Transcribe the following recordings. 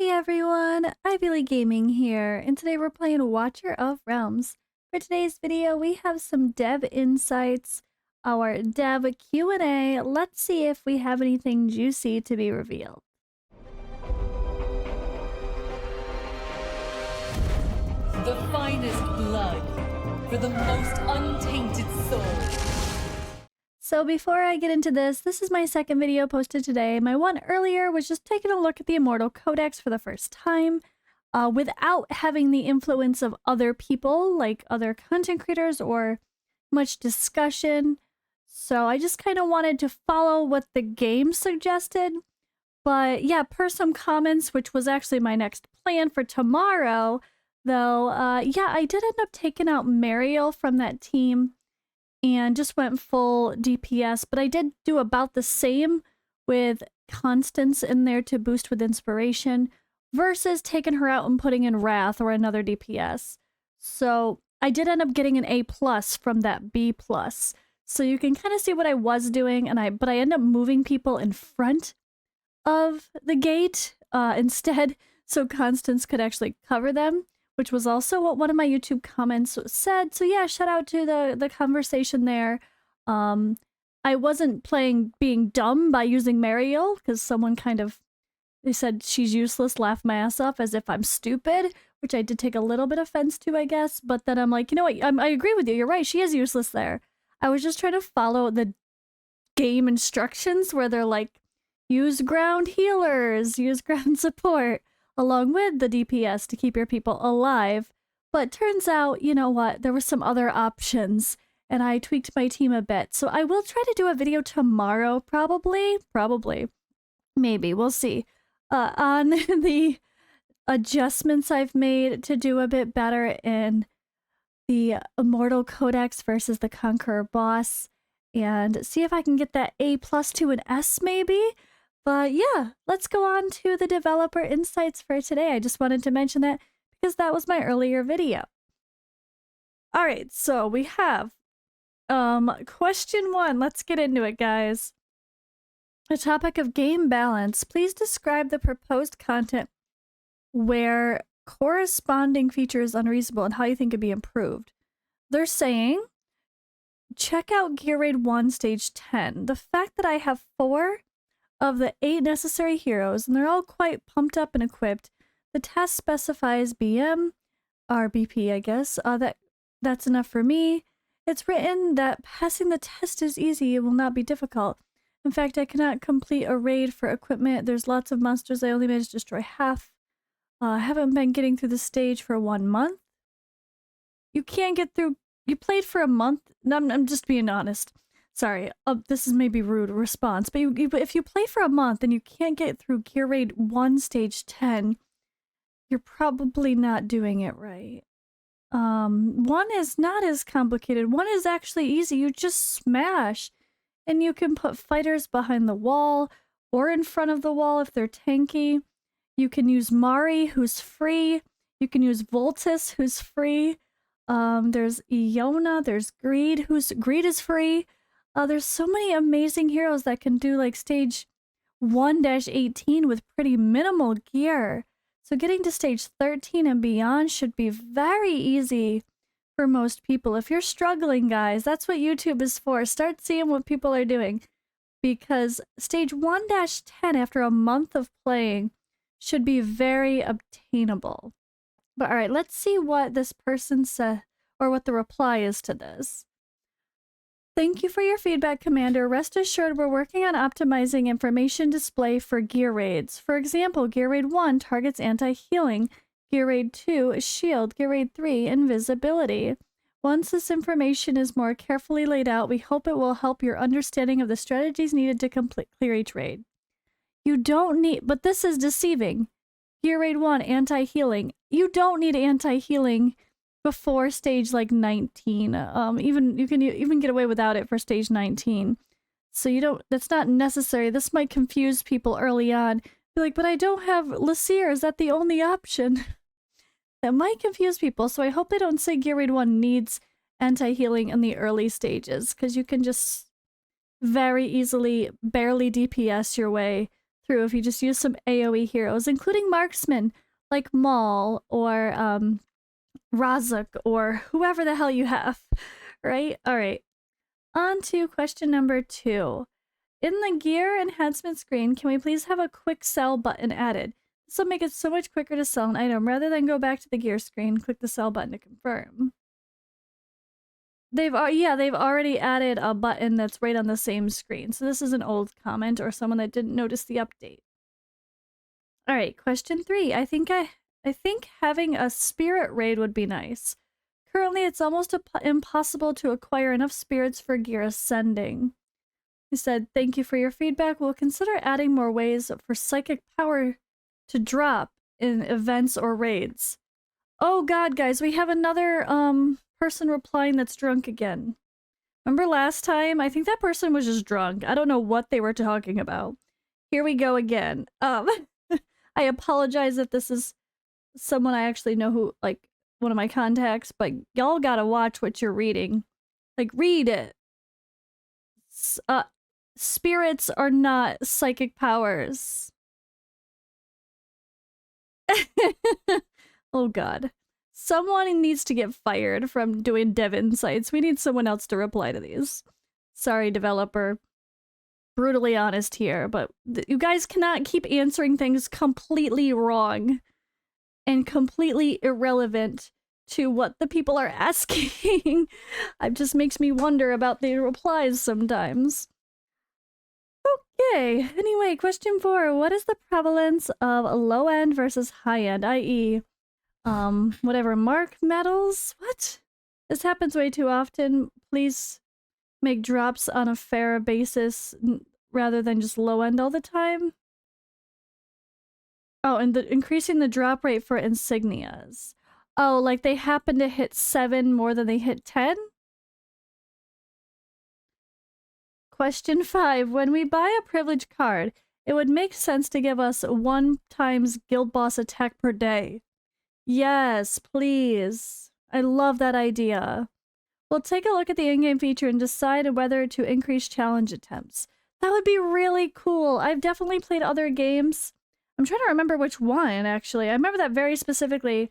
Hey everyone, Ivy Gaming here, and today we're playing Watcher of Realms. For today's video, we have some dev insights, our dev Q&A. Let's see if we have anything juicy to be revealed. The finest blood for the most untainted soul. So before I get into this is my second video posted today. My one earlier was just taking a look at the Immortal Codex for the first time, without having the influence of other people, like other content creators, or much discussion. So I just kind of wanted to follow what the game suggested. But yeah, per some comments, which was actually my next plan for tomorrow, though, yeah, I did end up taking out Mariel from that team and just went full DPS, but I did do about the same with Constance in there to boost with inspiration versus taking her out and putting in Wrath or another DPS. So I did end up getting an A+ from that B+. So you can kind of see what I was doing, but I ended up moving people in front of the gate instead, so Constance could actually cover them, which was also what one of my YouTube comments said. So yeah, shout out to the conversation there. I wasn't being dumb by using Mariel, because someone they said she's useless, laughed my ass off as if I'm stupid, which I did take a little bit offense to, I guess. But then I'm like, you know what, I agree with you, you're right, she is useless there. I was just trying to follow the game instructions where they're like, use ground healers, use ground support, along with the DPS to keep your people alive. But turns out, you know what, there were some other options, and I tweaked my team a bit. So I will try to do a video tomorrow, probably, maybe, we'll see, on the adjustments I've made to do a bit better in the Immortal Codex versus the Conqueror boss, and see if I can get that A+ to an S maybe. But yeah, let's go on to the developer insights for today. I just wanted to mention that because that was my earlier video. All right, so we have question 1. Let's get into it, guys. The topic of game balance. Please describe the proposed content where corresponding feature is unreasonable and how you think it could be improved. They're saying, check out Gear Raid 1 Stage 10. The fact that I have 4 of the 8 necessary heroes, and they're all quite pumped up and equipped. The test specifies BM, or BP, I guess. That's enough for me. It's written that passing the test is easy, it will not be difficult. In fact, I cannot complete a raid for equipment. There's lots of monsters, I only managed to destroy half. I haven't been getting through the stage for 1 month. You can't get through, you played for a month? No, I'm just being honest. Sorry, this is maybe rude response, but if you play for a month and you can't get through Gear Raid 1 Stage 10, you're probably not doing it right. 1 is not as complicated. 1 is actually easy. You just smash, and you can put fighters behind the wall or in front of the wall if they're tanky. You can use Mari, who's free. You can use Voltus, who's free. There's Iona, there's Greed is free. There's so many amazing heroes that can do like stage 1-18 with pretty minimal gear. So getting to stage 13 and beyond should be very easy for most people. If you're struggling, guys, that's what YouTube is for. Start seeing what people are doing. Because stage 1-10 after a month of playing should be very obtainable. But alright, let's see what this person said, or what the reply is to this. Thank you for your feedback, Commander. Rest assured we're working on optimizing information display for gear raids. For example, Gear Raid 1 targets anti-healing, Gear Raid 2 shield, Gear Raid 3 invisibility. Once this information is more carefully laid out, we hope it will help your understanding of the strategies needed to clear each raid. You don't need, but this is deceiving. Gear Raid 1 anti-healing. You don't need anti-healing before stage like 19. You can even get away without it for stage 19. So that's not necessary. This might confuse people early on. Be like, but I don't have Lasir, is that the only option? That might confuse people, so I hope they don't say Gear Raid 1 needs anti-healing in the early stages, because you can just very easily barely DPS your way through if you just use some AoE heroes, including marksmen like Maul or Razak or whoever the hell you have, right? All right. On to question number 2. In the gear enhancement screen, can we please have a quick sell button added? This will make it so much quicker to sell an item rather than go back to the gear screen, click the sell button to confirm. They've already added a button that's right on the same screen. So this is an old comment or someone that didn't notice the update. All right, question 3. I think having a spirit raid would be nice. Currently, it's almost impossible to acquire enough spirits for gear ascending. He said, "Thank you for your feedback. We'll consider adding more ways for psychic power to drop in events or raids." Oh god, guys, we have another person replying that's drunk again. Remember last time? I think that person was just drunk. I don't know what they were talking about. Here we go again. I apologize if this is someone I actually know who, like, one of my contacts, but y'all gotta watch what you're reading. Like, read it. Spirits are not psychic powers. Oh god. Someone needs to get fired from doing dev insights. We need someone else to reply to these. Sorry, developer. Brutally honest here, but you guys cannot keep answering things completely wrong and completely irrelevant to what the people are asking. It just makes me wonder about the replies sometimes. Okay, anyway, question 4. What is the prevalence of low-end versus high-end, i.e., whatever, mark medals? What? This happens way too often. Please make drops on a fair basis rather than just low-end all the time. Oh, and increasing the drop rate for insignias. Oh, like they happen to hit 7 more than they hit 10? Question 5. When we buy a privilege card, it would make sense to give us 1 times guild boss attack per day. Yes, please. I love that idea. We'll take a look at the in-game feature and decide whether to increase challenge attempts. That would be really cool. I've definitely played other games. I'm trying to remember which one, actually. I remember that very specifically,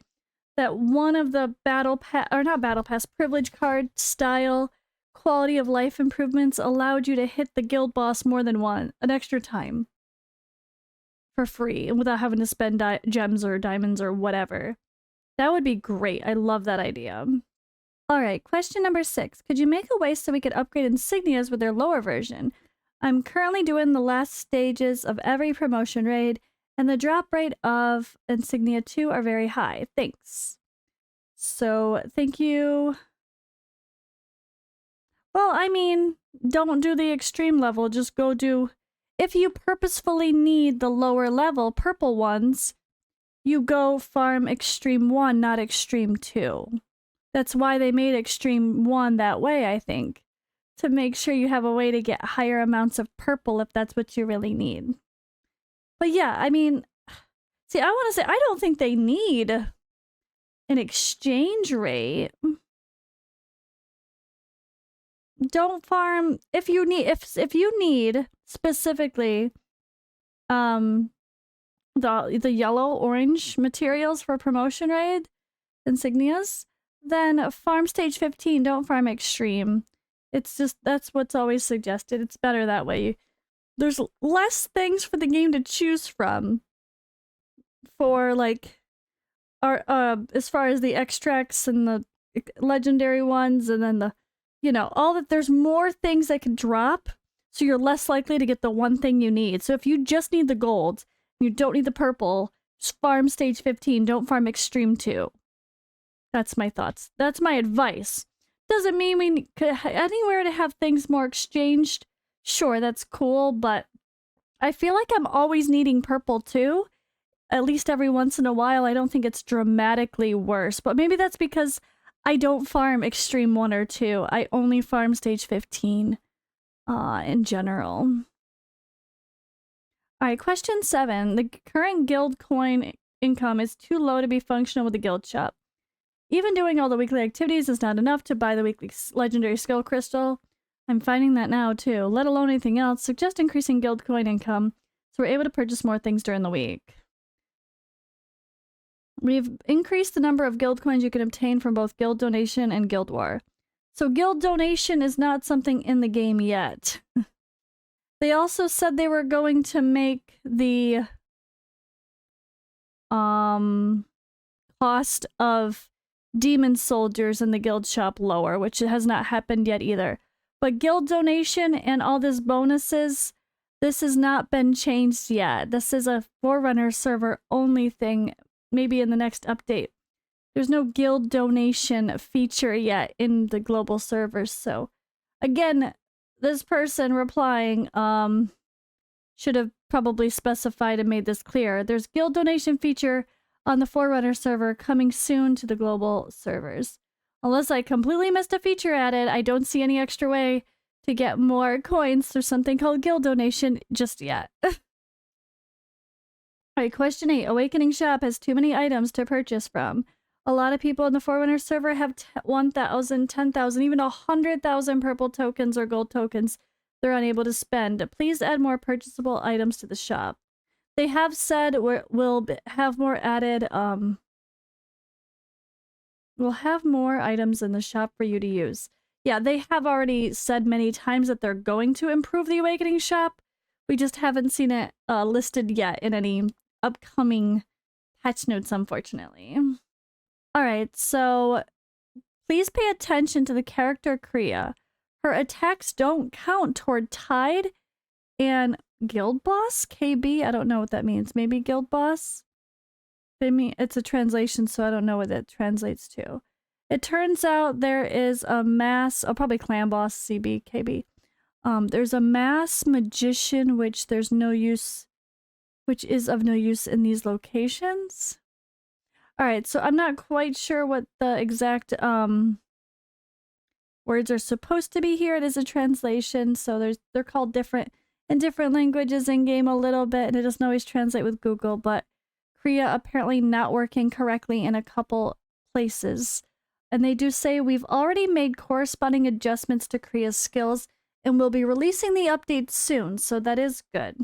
that one of the privilege card style quality of life improvements allowed you to hit the guild boss more than an extra time. For free, and without having to spend gems or diamonds or whatever. That would be great. I love that idea. Alright, question number 6. Could you make a way so we could upgrade insignias with their lower version? I'm currently doing the last stages of every promotion raid, and the drop rate of insignia 2 are very high. Thanks. So, thank you. Well, I mean, don't do the extreme level, just go do... If you purposefully need the lower level purple ones, you go farm Extreme 1, not Extreme 2. That's why they made Extreme 1 that way, I think. To make sure you have a way to get higher amounts of purple if that's what you really need. But yeah, I mean... See, I want to say, I don't think they need an exchange rate. Don't farm... If you need specifically the yellow orange materials for promotion raid insignias, then farm stage 15, don't farm extreme. It's just, that's what's always suggested. It's better that way. There's less things for the game to choose from for, like, as far as the extracts and the legendary ones, and then the, you know, all that. There's more things that can drop, so you're less likely to get the one thing you need. So if you just need the gold, you don't need the purple, just farm stage 15, don't farm extreme 2. That's my thoughts. That's my advice. Doesn't mean we could anywhere to have things more exchanged. Sure, that's cool, but I feel like I'm always needing purple too. At least every once in a while. I don't think it's dramatically worse, but maybe that's because I don't farm extreme 1 or 2. I only farm stage 15 in general. Alright, question 7. The current guild coin income is too low to be functional with the guild shop. Even doing all the weekly activities is not enough to buy the weekly legendary skill crystal. I'm finding that now too. Let alone anything else. Suggest increasing guild coin income So we're able to purchase more things during the week. We've increased the number of guild coins you can obtain from both guild donation and guild war. So guild donation is not something in the game yet. They also said they were going to make the cost of demon soldiers in the guild shop lower, which has not happened yet either. But guild donation and all this bonuses, this has not been changed yet. This is a Forerunner server only thing, maybe in the next update. There's no guild donation feature yet in the global servers. So again, this person replying should have probably specified and made this clear. There's guild donation feature on the Forerunner server coming soon to the global servers. Unless I completely missed a feature added, I don't see any extra way to get more coins through something called guild donation just yet. Alright, question 8. Awakening Shop has too many items to purchase from. A lot of people in the Forerunner server have 1,000, 10,000, even 100,000 purple tokens or gold tokens they're unable to spend. Please add more purchasable items to the shop. They have said we'll have more added, we'll have more items in the shop for you to use. Yeah, they have already said many times that they're going to improve the Awakening Shop. We just haven't seen it listed yet in any upcoming patch notes, unfortunately. Alright, so please pay attention to the character Kria. Her attacks don't count toward Tide and Guild Boss? KB? I don't know what that means. Maybe Guild Boss? Maybe it's a translation, so I don't know what it translates to. It turns out there is a mass... Oh, probably Clan Boss, CB, KB. There's a mass magician, which there's no use... Which is of no use in these locations. Alright, so I'm not quite sure what the exact words are supposed to be here. It is a translation, so they're called different in different languages in-game a little bit, and it doesn't always translate with Google, but Kria apparently not working correctly in a couple places. And they do say we've already made corresponding adjustments to Kria's skills, and we'll be releasing the update soon, so that is good.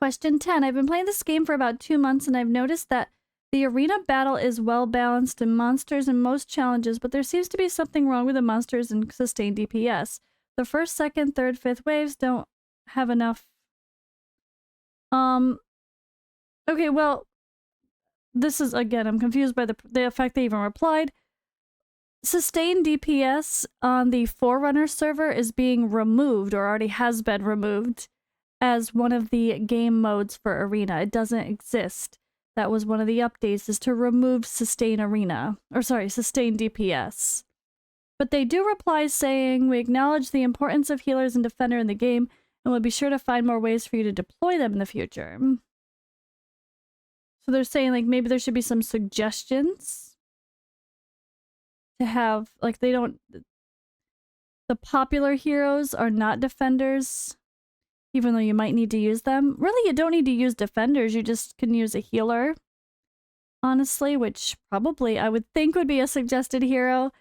Question 10. I've been playing this game for about 2 months, and I've noticed that the arena battle is well balanced in monsters and most challenges, but there seems to be something wrong with the monsters and sustained DPS. The first, second, third, fifth waves don't have enough. Okay, well, this is, again, I'm confused by the fact they even replied. Sustained DPS on the Forerunner server is being removed, or already has been removed, as one of the game modes for Arena. It doesn't exist. That was one of the updates, is to remove Sustain Arena. Or sorry, Sustain DPS. But they do reply saying, we acknowledge the importance of healers and defender in the game, and we'll be sure to find more ways for you to deploy them in the future. So they're saying, like, maybe there should be some suggestions to have, like, they don't... The popular heroes are not defenders, even though you might need to use them. Really, you don't need to use defenders, you just can use a healer. Honestly, which probably I would think would be a suggested hero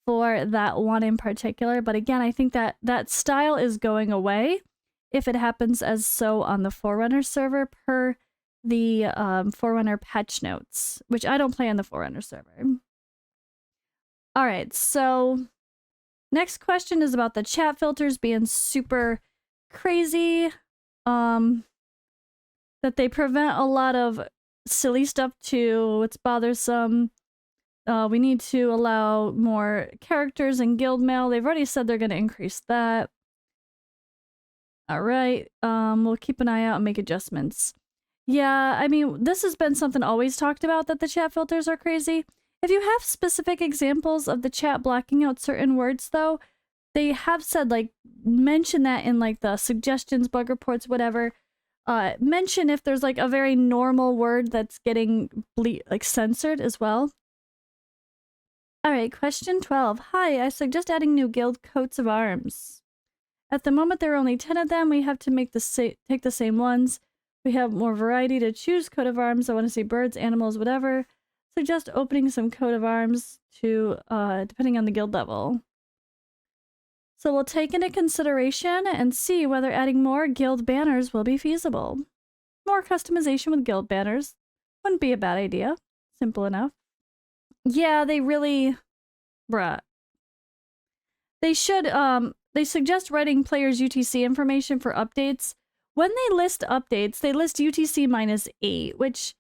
for that one in particular. But again, I think that that style is going away if it happens as so on the Forerunner server per the Forerunner patch notes, which I don't play on the Forerunner server. Alright, so next question is about the chat filters being super crazy. That they prevent a lot of silly stuff too. It's bothersome. We need to allow more characters in guild mail. They've already said they're going to increase that. Alright, we'll keep an eye out and make adjustments. Yeah, I mean, this has been something always talked about, that the chat filters are crazy. If you have specific examples of the chat blocking out certain words, though, they have said, like, mention that in, like, the suggestions, bug reports, whatever. Mention if there's, like, a very normal word that's getting, like, censored as well. Alright, question 12. Hi, I suggest adding new guild coats of arms. At the moment, there are only 10 of them. We have to make take the same ones. We have more variety to choose coat of arms. I want to see birds, animals, whatever. Suggest opening some coat of arms to, depending on the guild level. So we'll take into consideration and see whether adding more guild banners will be feasible. More customization with guild banners wouldn't be a bad idea. Simple enough. Yeah, they really... Bruh. They should, they suggest writing players' UTC information for updates. When they list updates, they list UTC -8, which...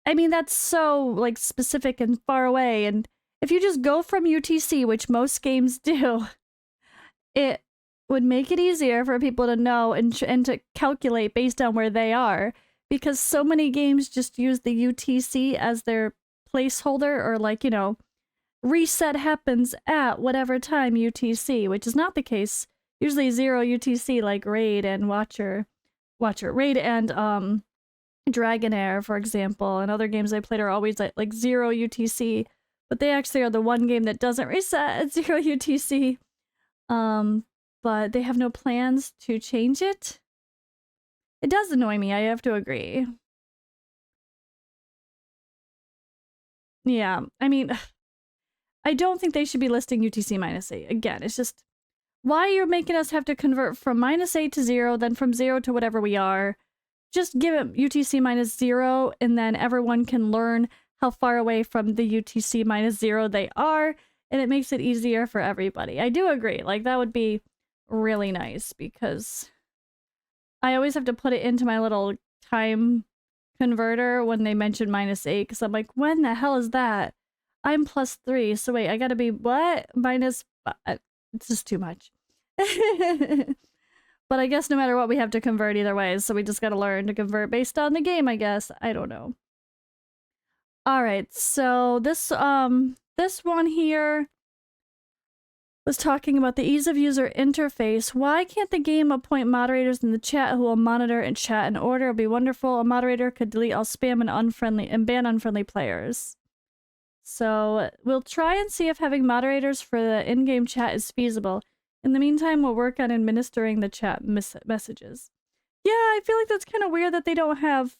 I mean, that's so, like, specific and far away, and if you just go from UTC, which most games do, it would make it easier for people to know and to calculate based on where they are, because so many games just use the UTC as their placeholder, or like, you know, reset happens at whatever time UTC, which is not the case. Usually 0 UTC, like Raid and Watcher. Raid and Dragonair, for example, and other games I played are always like 0 UTC, but they actually are the one game that doesn't reset at 0 UTC. But they have no plans to change it. It does annoy me, I have to agree. Yeah, I mean, I don't think they should be listing UTC -8. Again, it's just, why you're making us have to convert from -8 to 0, then from 0 to whatever we are. Just give it UTC -0, and then everyone can learn how far away from the UTC -0 they are, and it makes it easier for everybody. I do agree, like, that would be really nice, because I always have to put it into my little time converter when they mention -8, because I'm like, when the hell is that? I'm +3, so wait, I gotta be what? It's just too much. But I guess no matter what, we have to convert either way, so we just gotta learn to convert based on the game, I guess. I don't know. Alright, so this one here was talking about the ease of user interface. Why can't the game appoint moderators in the chat who will monitor and chat in order? It would be wonderful. A moderator could delete all spam and ban unfriendly players. So we'll try and see if having moderators for the in-game chat is feasible. In the meantime, we'll work on administering the chat messages. Yeah, I feel like that's kind of weird that they don't have,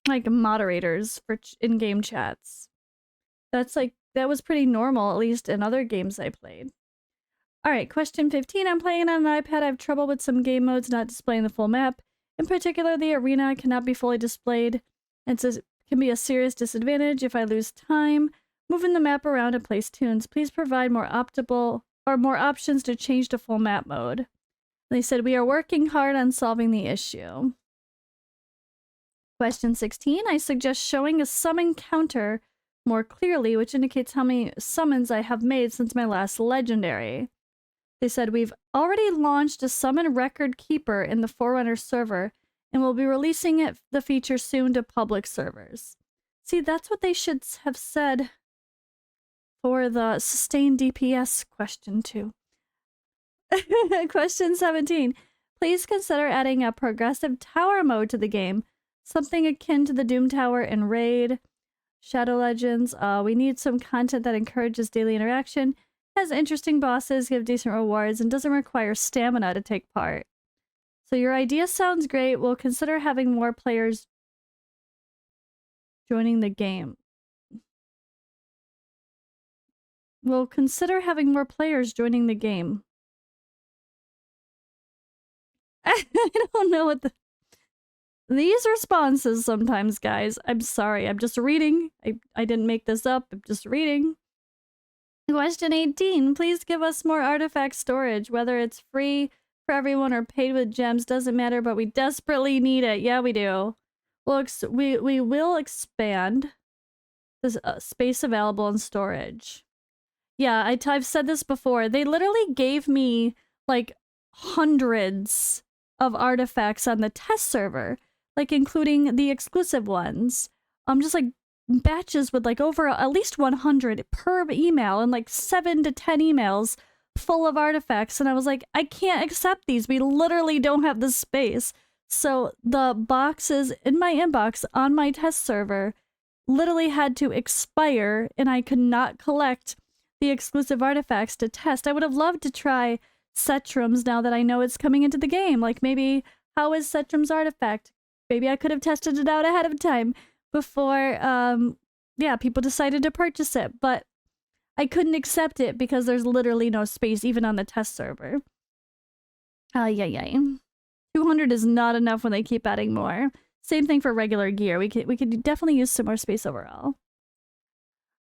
like, moderators for in-game chats. That's like, that was pretty normal, at least in other games I played. Alright, question 15. I'm playing on an iPad. I have trouble with some game modes not displaying the full map. In particular, the arena cannot be fully displayed. It can be a serious disadvantage if I lose time moving the map around and place tunes. Please provide more options to change to full map mode. They said, we are working hard on solving the issue. Question 16. I suggest showing a summon counter more clearly, which indicates how many summons I have made since my last legendary. They said, we've already launched a summon record keeper in the Forerunner server, and we'll be releasing the feature soon to public servers. See, that's what they should have said for the sustained DPS question too. Question 17. Please consider adding a progressive tower mode to the game, something akin to the Doom Tower in Raid, Shadow Legends. We need some content that encourages daily interaction, has interesting bosses, give decent rewards, and doesn't require stamina to take part. So your idea sounds great. We'll consider having more players joining the game. We'll consider having more players joining the game. I don't know what these responses sometimes, guys. I'm sorry. I'm just reading. I didn't make this up. I'm just reading. Question 18. Please give us more artifact storage. Whether it's free for everyone or paid with gems doesn't matter, but we desperately need it. Yeah, we do. We will expand the space available in storage. Yeah, I've said this before. They literally gave me like hundreds of artifacts on the test server, like including the exclusive ones. Just like batches with like over at least 100 per email, and like 7 to 10 emails full of artifacts. And I was like, I can't accept these. We literally don't have the space. So the boxes in my inbox on my test server literally had to expire, and I could not collect the exclusive artifacts to test. I would have loved to try Cetrum's now that I know it's coming into the game. Like, maybe, how is Cetrum's artifact? Maybe I could have tested it out ahead of time before, yeah, people decided to purchase it. But I couldn't accept it because there's literally no space even on the test server. Yay. 200 is not enough when they keep adding more. Same thing for regular gear. We could definitely use some more space overall.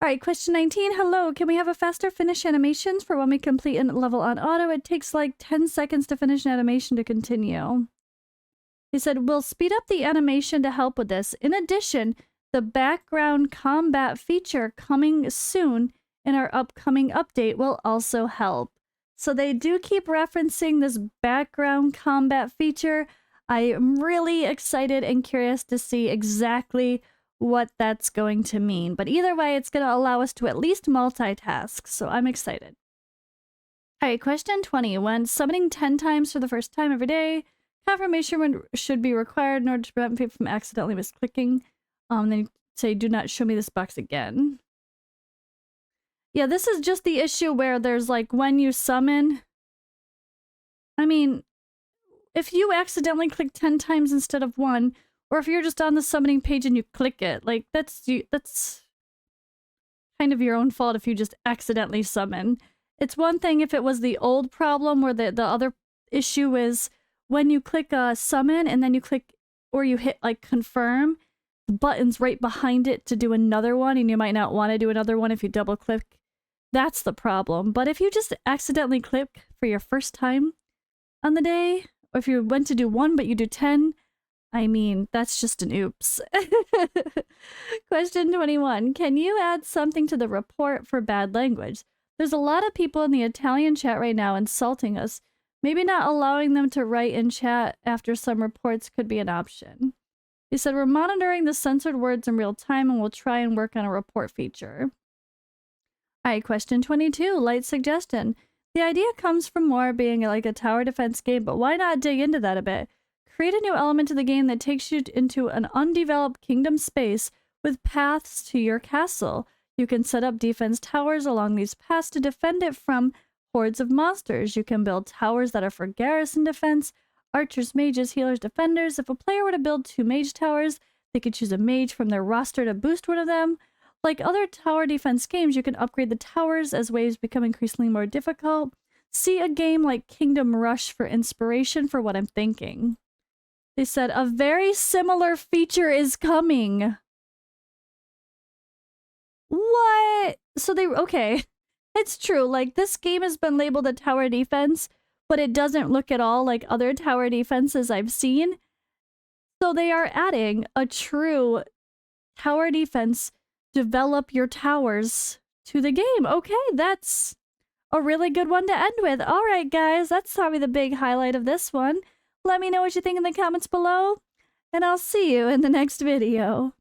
All right, question 19. Hello, can we have a faster finish animations for when we complete a level on auto? It takes like 10 seconds to finish an animation to continue. He said, we'll speed up the animation to help with this. In addition, the background combat feature coming soon in our upcoming update will also help. So they do keep referencing this background combat feature. I am really excited and curious to see exactly what that's going to mean. But either way, it's going to allow us to at least multitask. So I'm excited. All right, question 20. When summoning 10 times for the first time every day, confirmation should be required in order to prevent people from accidentally misclicking. Then you say, do not show me this box again. Yeah, this is just the issue where there's like when you summon. I mean, if you accidentally click 10 times instead of 1, or if you're just on the summoning page and you click it, like that's kind of your own fault if you just accidentally summon. It's one thing if it was the old problem where the other issue is when you click summon and then you click or you hit like confirm, the button's right behind it to do another one and you might not want to do another one if you double click. That's the problem. But if you just accidentally click for your first time on the day, or if you went to do 1 but you do 10, I mean, that's just an oops. Question 21. Can you add something to the report for bad language? There's a lot of people in the Italian chat right now insulting us. Maybe not allowing them to write in chat after some reports could be an option. He said, we're monitoring the censored words in real time and we'll try and work on a report feature. All right, question 22. Light suggestion. The idea comes from more being like a tower defense game, but why not dig into that a bit? Create a new element to the game that takes you into an undeveloped kingdom space with paths to your castle. You can set up defense towers along these paths to defend it from hordes of monsters. You can build towers that are for garrison defense, archers, mages, healers, defenders. If a player were to build 2 mage towers, they could choose a mage from their roster to boost one of them. Like other tower defense games, you can upgrade the towers as waves become increasingly more difficult. See a game like Kingdom Rush for inspiration for what I'm thinking. They said, a very similar feature is coming. What? So okay. It's true, like this game has been labeled a tower defense, but it doesn't look at all like other tower defenses I've seen. So they are adding a true tower defense, develop your towers to the game. Okay, that's a really good one to end with. All right, guys, that's probably the big highlight of this one. Let me know what you think in the comments below, and I'll see you in the next video.